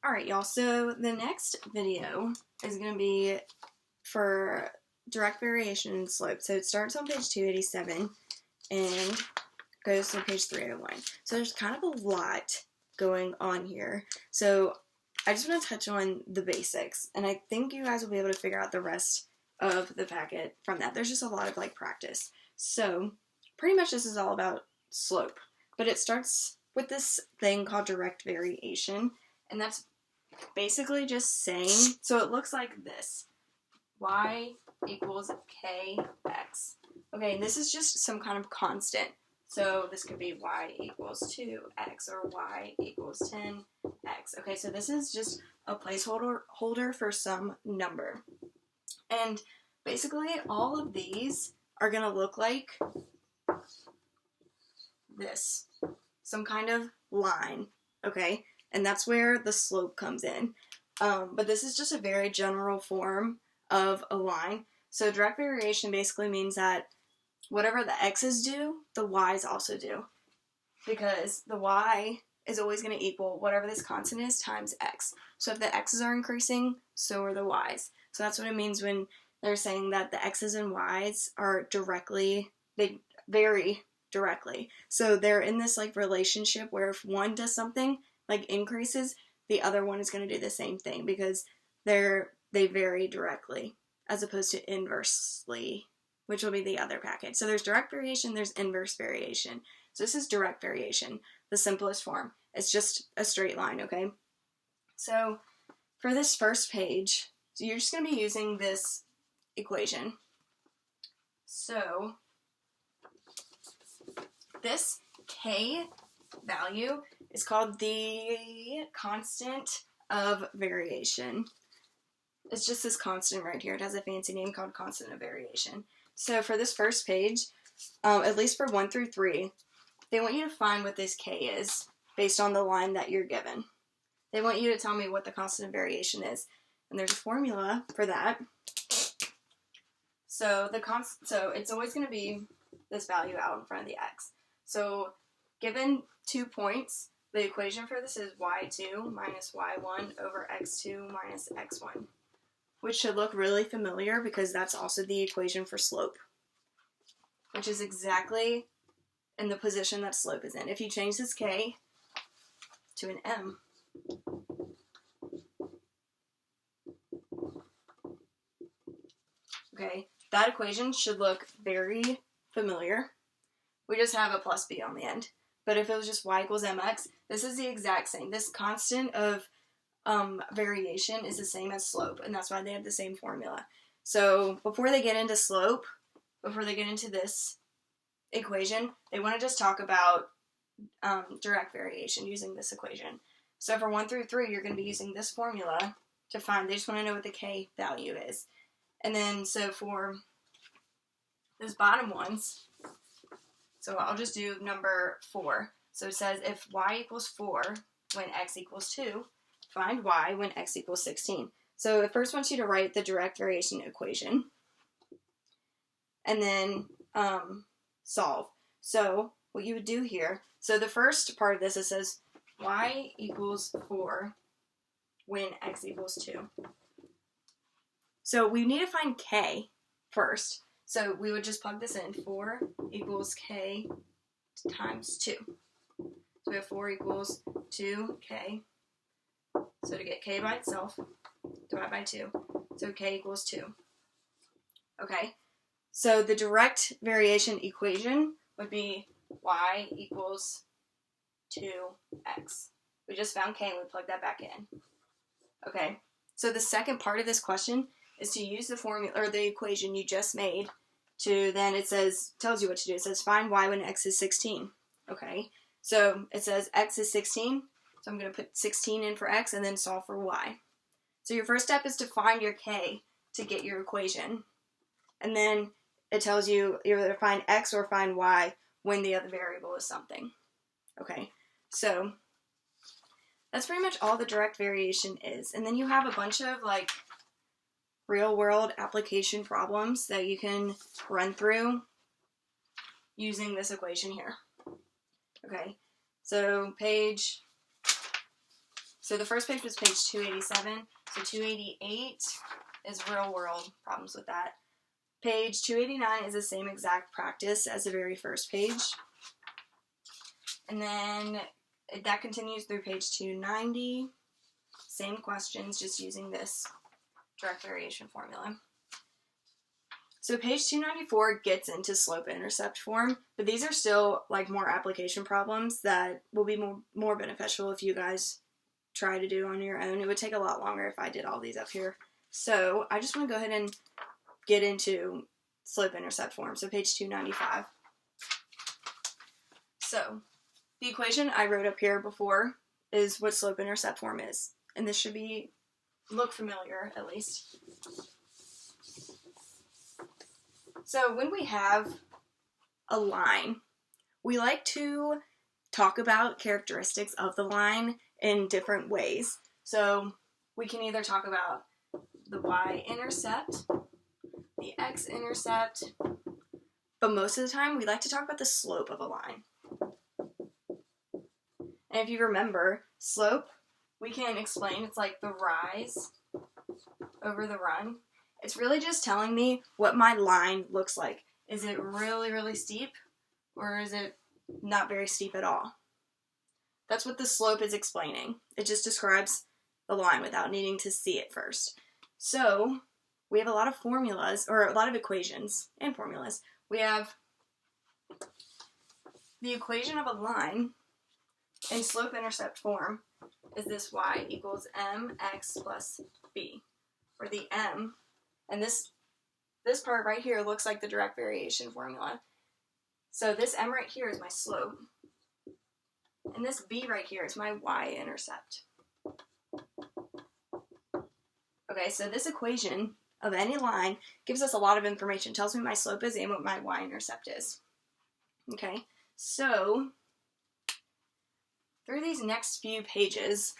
Alright, y'all, so the next video is going to be for direct variation and slope. So it starts on page 287 and goes to page 301. So there's kind of a lot going on here. So I just want to touch on the basics, and I think you guys will be able to figure out the rest of the packet from that. There's just a lot of practice. So pretty much this is all about slope, but it starts with this thing called direct variation, and that's basically just saying, so it looks like this: y equals kx. Okay, and this is just some kind of constant. So this could be y equals 2x or y equals 10x. Okay, so this is just a placeholder for some number. And basically all of these are going to look like this. Some kind of line, okay? And that's where the slope comes in. But this is just a very general form of a line. So direct variation basically means that whatever the x's do, the y's also do. Because the y is always going to equal whatever this constant is times x. So if the x's are increasing, so are the y's. So that's what it means when they're saying that the x's and y's are they vary directly. So they're in this relationship where if one does something, increases, the other one is going to do the same thing because they vary directly as opposed to inversely, which will be the other package. So there's direct variation, there's inverse variation. So this is direct variation, the simplest form. It's just a straight line, okay? So for this first page, so you're just going to be using this equation. So this k value is called the constant of variation. It's just this constant right here. It has a fancy name called constant of variation. So for this first page, at least for 1 through 3, they want you to find what this k is based on the line that you're given. They want you to tell me what the constant of variation is. And there's a formula for that. So so it's always going to be this value out in front of the x. So given 2 points, the equation for this is y2 minus y1 over x2 minus x1, which should look really familiar because that's also the equation for slope, which is exactly in the position that slope is in. If you change this k to an m, okay, that equation should look very familiar. We just have a plus b on the end. But if it was just y equals mx, this is the exact same. This constant of variation is the same as slope, and that's why they have the same formula. So before they get into slope, before they get into this equation, they want to just talk about direct variation using this equation. So for 1 through 3, you're going to be using this formula to find, they just want to know what the k value is. And then, so for those bottom ones, so I'll just do number 4. So it says if y equals 4 when x equals 2, find y when x equals 16. So it first wants you to write the direct variation equation and then solve. So what you would do here, so the first part of this, it says y equals 4 when x equals 2. So we need to find k first. So we would just plug this in. 4 equals k times 2. So we have 4 equals 2k. So to get k by itself, divide by 2. So k equals 2. Okay. So the direct variation equation would be y equals 2x. We just found k and we plugged that back in. Okay. So the second part of this question is to use the formula or the equation you just made to then tells you what to do. It says find y when x is 16. Okay, so it says x is 16, so I'm going to put 16 in for x and then solve for y. So your first step is to find your k to get your equation. And then it tells you either find x or find y when the other variable is something. Okay, so that's pretty much all the direct variation is. And then you have a bunch of real world application problems that you can run through using this equation here. Okay, so page So the first page was page 287. So 288 is real world problems with that. Page 289 is the same exact practice as the very first page. And then that continues through page 290. Same questions, just using this direct variation formula. So page 294 gets into slope-intercept form, but these are still like more application problems that will be more beneficial if you guys try to do on your own. It would take a lot longer if I did all these up here. So I just want to go ahead and get into slope-intercept form. So page 295. So the equation I wrote up here before is what slope-intercept form is. And this should look familiar, at least. So when we have a line, we like to talk about characteristics of the line in different ways. So we can either talk about the y-intercept, the x-intercept, but most of the time we like to talk about the slope of a line. And if you remember, slope, we can explain it's like the rise over the run. It's really just telling me what my line looks like. Is it really, really steep, or is it not very steep at all? That's what the slope is explaining. It just describes the line without needing to see it first. So we have a lot of formulas, or a lot of equations and formulas. We have the equation of a line in slope-intercept form is this y equals mx plus b, where the m, and this part right here looks like the direct variation formula. So this m right here is my slope, and this b right here is my y-intercept. Okay, so this equation of any line gives us a lot of information, tells me my slope is and what my y-intercept is. Okay, so through these next few pages,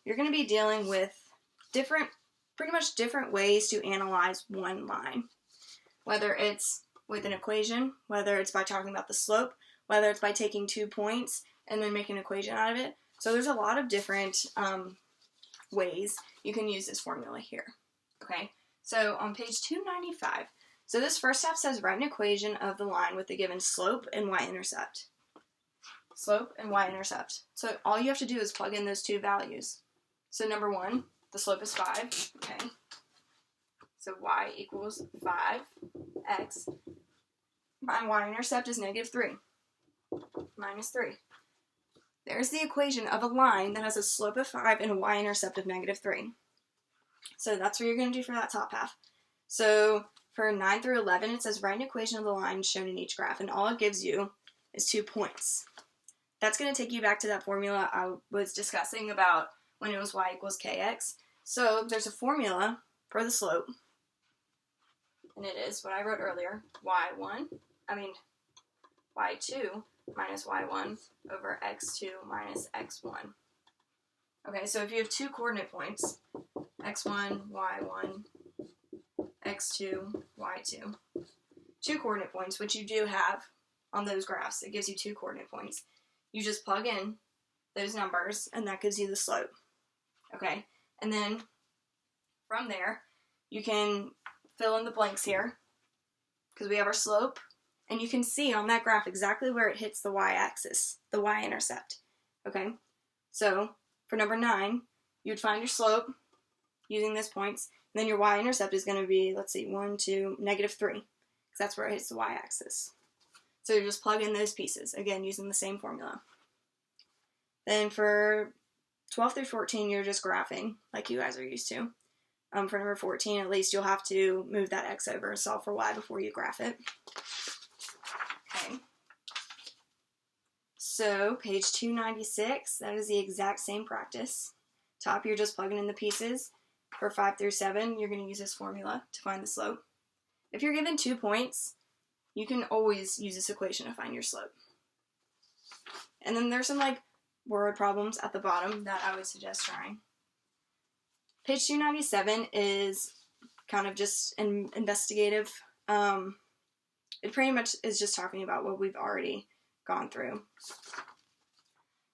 you're going to be dealing with pretty much different ways to analyze one line. Whether it's with an equation, whether it's by talking about the slope, whether it's by taking 2 points and then making an equation out of it. So there's a lot of different ways you can use this formula here. Okay, so on page 295, so this first step says write an equation of the line with the given slope and y-intercept. Slope and y-intercept. So all you have to do is plug in those two values. So number 1, the slope is 5. Okay. So y equals 5x. My y-intercept is -3. -3. There's the equation of a line that has a slope of 5 and a y-intercept of -3. So that's what you're going to do for that top half. So for 9 through 11, it says write an equation of the line shown in each graph, and all it gives you is 2 points. That's going to take you back to that formula I was discussing about when it was y equals kx. So there's a formula for the slope, and it is what I wrote earlier, y2 minus y1 over x2 minus x1. Okay, so if you have 2 coordinate points, x1, y1, x2, y2, 2 coordinate points, which you do have on those graphs, it gives you 2 coordinate points. You just plug in those numbers, and that gives you the slope. Okay, and then from there, you can fill in the blanks here, because we have our slope, and you can see on that graph exactly where it hits the y-axis, the y-intercept. Okay, so for number 9, you'd find your slope using these points, and then your y-intercept is going to be, let's see, 1, 2, -3, because that's where it hits the y-axis. So you just plug in those pieces, again, using the same formula. Then for 12 through 14, you're just graphing, like you guys are used to. For number 14, at least, you'll have to move that x over and solve for y before you graph it. Okay. So, page 296, that is the exact same practice. Top, you're just plugging in the pieces. For 5 through 7, you're going to use this formula to find the slope. If you're given 2 points, you can always use this equation to find your slope. And then there's some word problems at the bottom that I would suggest trying. Page 297 is kind of just an investigative. It pretty much is just talking about what we've already gone through.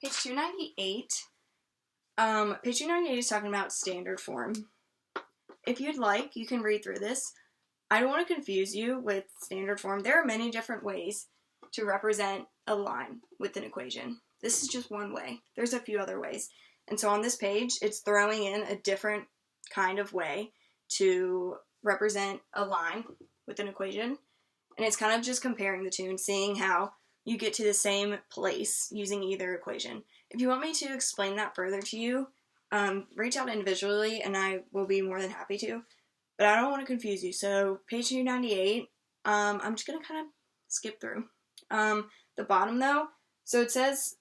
Page 298, Page 298 is talking about standard form. If you'd like, you can read through this. I don't want to confuse you with standard form. There are many different ways to represent a line with an equation. This is just one way. There's a few other ways. And so on this page, it's throwing in a different kind of way to represent a line with an equation. And it's kind of just comparing the two and seeing how you get to the same place using either equation. If you want me to explain that further to you, reach out individually and I will be more than happy to. But I don't want to confuse you. So page 298, I'm just going to kind of skip through. The bottom though, so it says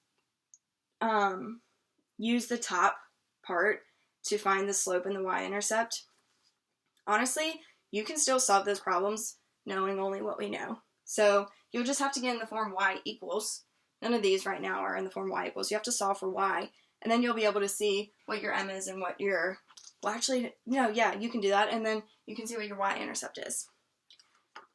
use the top part to find the slope and the y-intercept. Honestly, you can still solve those problems knowing only what we know. So you'll just have to get in the form y equals. None of these right now are in the form y equals. You have to solve for y, and then you'll be able to see what your m is and what your, well actually, no, yeah, you can do that, and then you can see what your y-intercept is.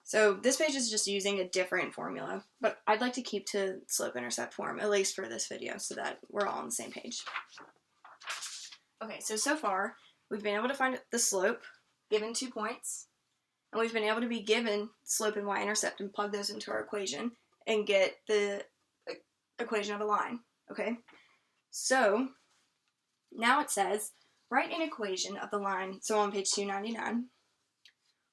So this page is just using a different formula, but I'd like to keep to slope-intercept form, at least for this video, so that we're all on the same page. Okay, so far, we've been able to find the slope, given 2 points, and we've been able to be given slope and y-intercept and plug those into our equation and get the equation of a line, okay? So, now it says, write an equation of the line, so on page 299,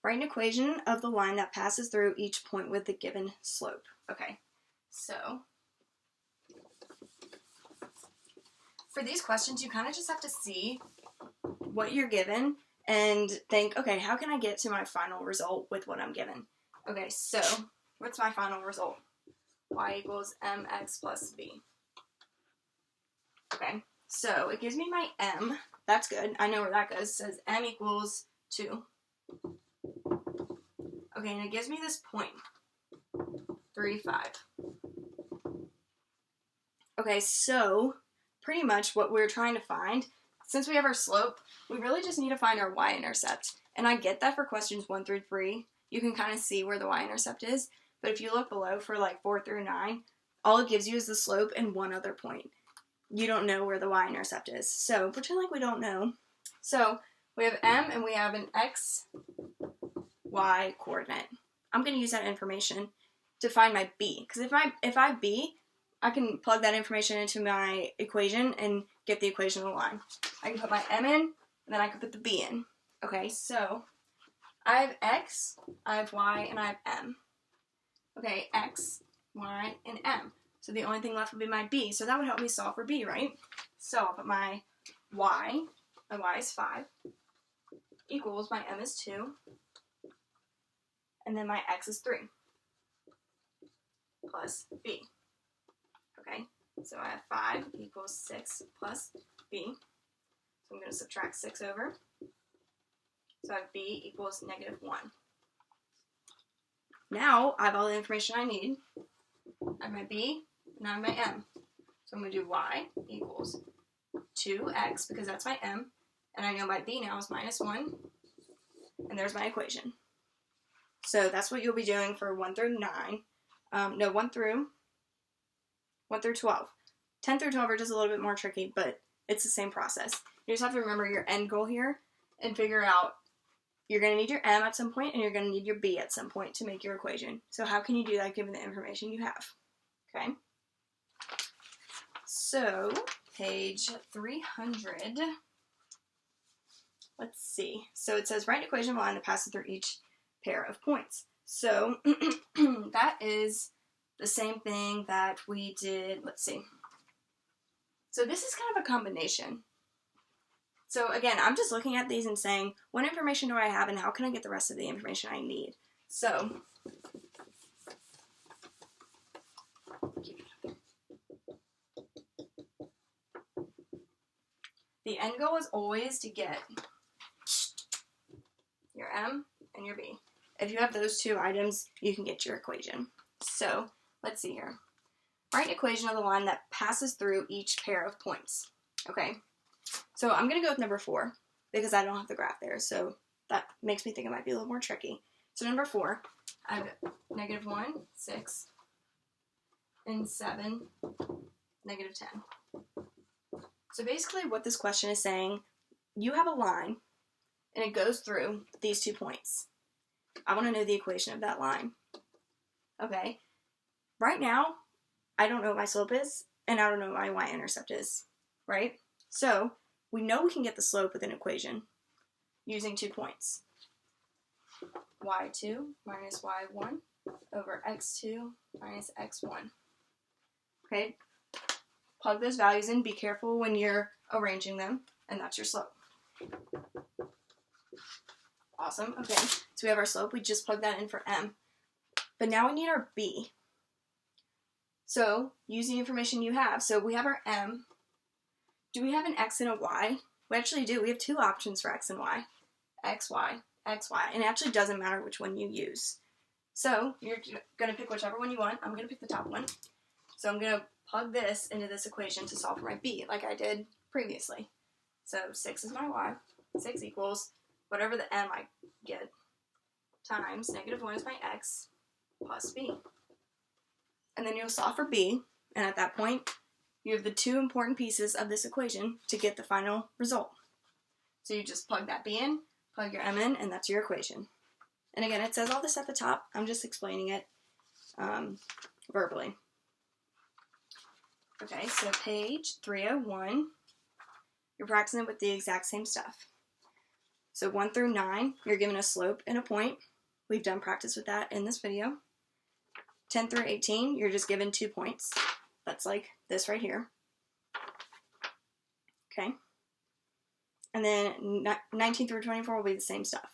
write an equation of the line that passes through each point with the given slope. Okay, so for these questions, you kind of just have to see what you're given and think, okay, how can I get to my final result with what I'm given? Okay, so what's my final result? Y equals mx plus b. Okay, so it gives me my m. That's good. I know where that goes. It says m equals 2. Okay, and it gives me this point, 3, 5. Okay, so pretty much what we're trying to find, since we have our slope, we really just need to find our y-intercept. And I get that for questions 1 through 3, you can kind of see where the y-intercept is, but if you look below for like 4 through 9, all it gives you is the slope and one other point. You don't know where the y-intercept is. So pretend like we don't know. So we have m and we have an x, y coordinate. I'm going to use that information to find my b, because if I b, I can plug that information into my equation and get the equation of the line. I can put my m in, and then I can put the b in. Okay, so I have x, I have y, and I have m. Okay, x, y, and m. So the only thing left would be my b, so that would help me solve for b, right? So I'll put my y is 5, equals my m is 2, and then my x is 3, plus b. Okay, so I have 5 equals 6 plus b. So I'm going to subtract 6 over. So I have b equals -1. Now I have all the information I need. I have my b, and I have my m. So I'm going to do y equals 2x, because that's my m, and I know my b now is -1, and there's my equation. So that's what you'll be doing for 1 through 9. 1 through 12. 10 through 12 are just a little bit more tricky, but it's the same process. You just have to remember your end goal here and figure out you're going to need your m at some point and you're going to need your b at some point to make your equation. So how can you do that given the information you have? Okay. So, page 300. Let's see. So it says write an equation of a line that passes through each pair of points. So that is the same thing that we did, let's see. So this is kind of a combination. So again, I'm just looking at these and saying, what information do I have and how can I get the rest of the information I need? So, the end goal is always to get your m and your b. If you have those two items, you can get your equation. So, let's see here. Write an equation of the line that passes through each pair of points. Okay, so I'm going to go with number 4 because I don't have the graph there, so that makes me think it might be a little more tricky. So number 4, I have -1, 6, and 7, -10. So basically what this question is saying, you have a line and it goes through these 2 points. I want to know the equation of that line. Okay, right now, I don't know what my slope is, and I don't know what my y-intercept is, right? So we know we can get the slope with an equation using 2 points. y2 minus y1 over x2 minus x1. Okay, plug those values in. Be careful when you're arranging them, and that's your slope. Awesome. Okay, so we have our slope. We just plug that in for m. But now we need our b. So use the information you have. So we have our m. Do we have an x and a y? We actually do. We have 2 options for x and y. X, y, x, y. And it actually doesn't matter which one you use. So you're going to pick whichever one you want. I'm going to pick the top one. So I'm going to plug this into this equation to solve for my b, like I did previously. So 6 is my y. 6 equals whatever the m I get times -1 is my x plus b. And then you'll solve for b, and at that point, you have the 2 important pieces of this equation to get the final result. So you just plug that b in, plug your m in, and that's your equation. And again, it says all this at the top. I'm just explaining it verbally. Okay, so page 301, you're practicing with the exact same stuff. So 1 through 9, you're given a slope and a point. We've done practice with that in this video. 10 through 18, you're just given 2 points. That's like this right here. Okay. And then 19 through 24 will be the same stuff.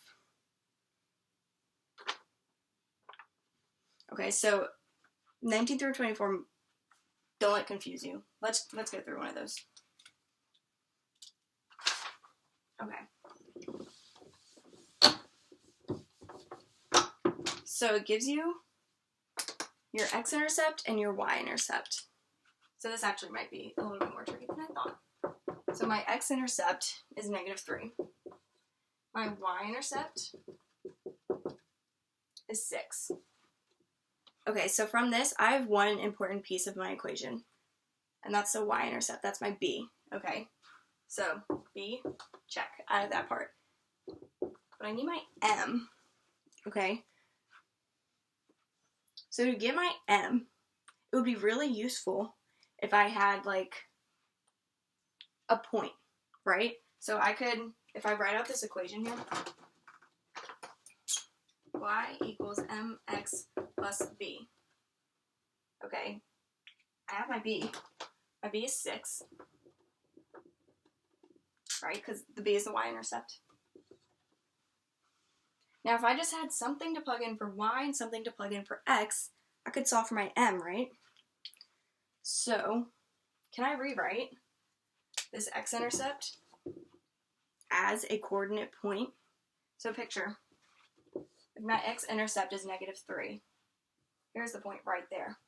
Okay, so 19 through 24, don't let it confuse you. Let's go through one of those. Okay. So it gives you your x-intercept and your y-intercept. So this actually might be a little bit more tricky than I thought. So my x-intercept is -3. My y-intercept is 6. Okay, so from this, I have one important piece of my equation, and that's the y-intercept. That's my b, okay? So b, check, out of that part. But I need my m, okay? So to get my m, it would be really useful if I had, like, a point, right? So I could, if I write out this equation here, y equals mx plus b. Okay, I have my b. My b is 6, right? Because the b is the y-intercept. Now, if I just had something to plug in for y and something to plug in for x, I could solve for my m, right? So, can I rewrite this x-intercept as a coordinate point? So picture, if my x-intercept is -3, here's the point right there,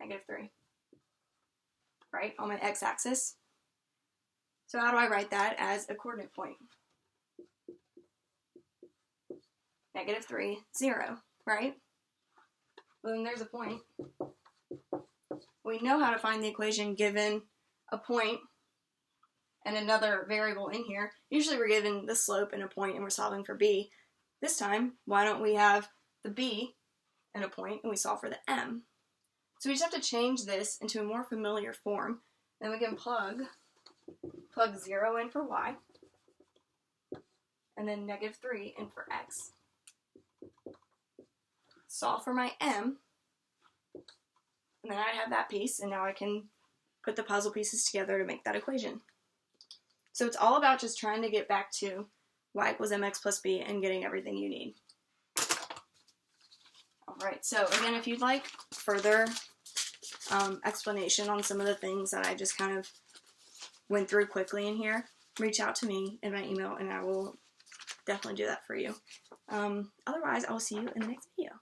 -3, right, on my x-axis. So how do I write that as a coordinate point? -3, 0, right? Well, then there's a point. We know how to find the equation given a point and another variable in here. Usually we're given the slope and a point and we're solving for b. This time, why don't we have the b and a point and we solve for the m? So we just have to change this into a more familiar form. Then we can plug 0 in for y, and then -3 in for x. Solve for my m, and then I have that piece, and now I can put the puzzle pieces together to make that equation. So it's all about just trying to get back to y equals mx plus b and getting everything you need. Alright, so again, if you'd like further explanation on some of the things that I just kind of went through quickly in here, reach out to me in my email and I will definitely do that for you. Otherwise, I will see you in the next video.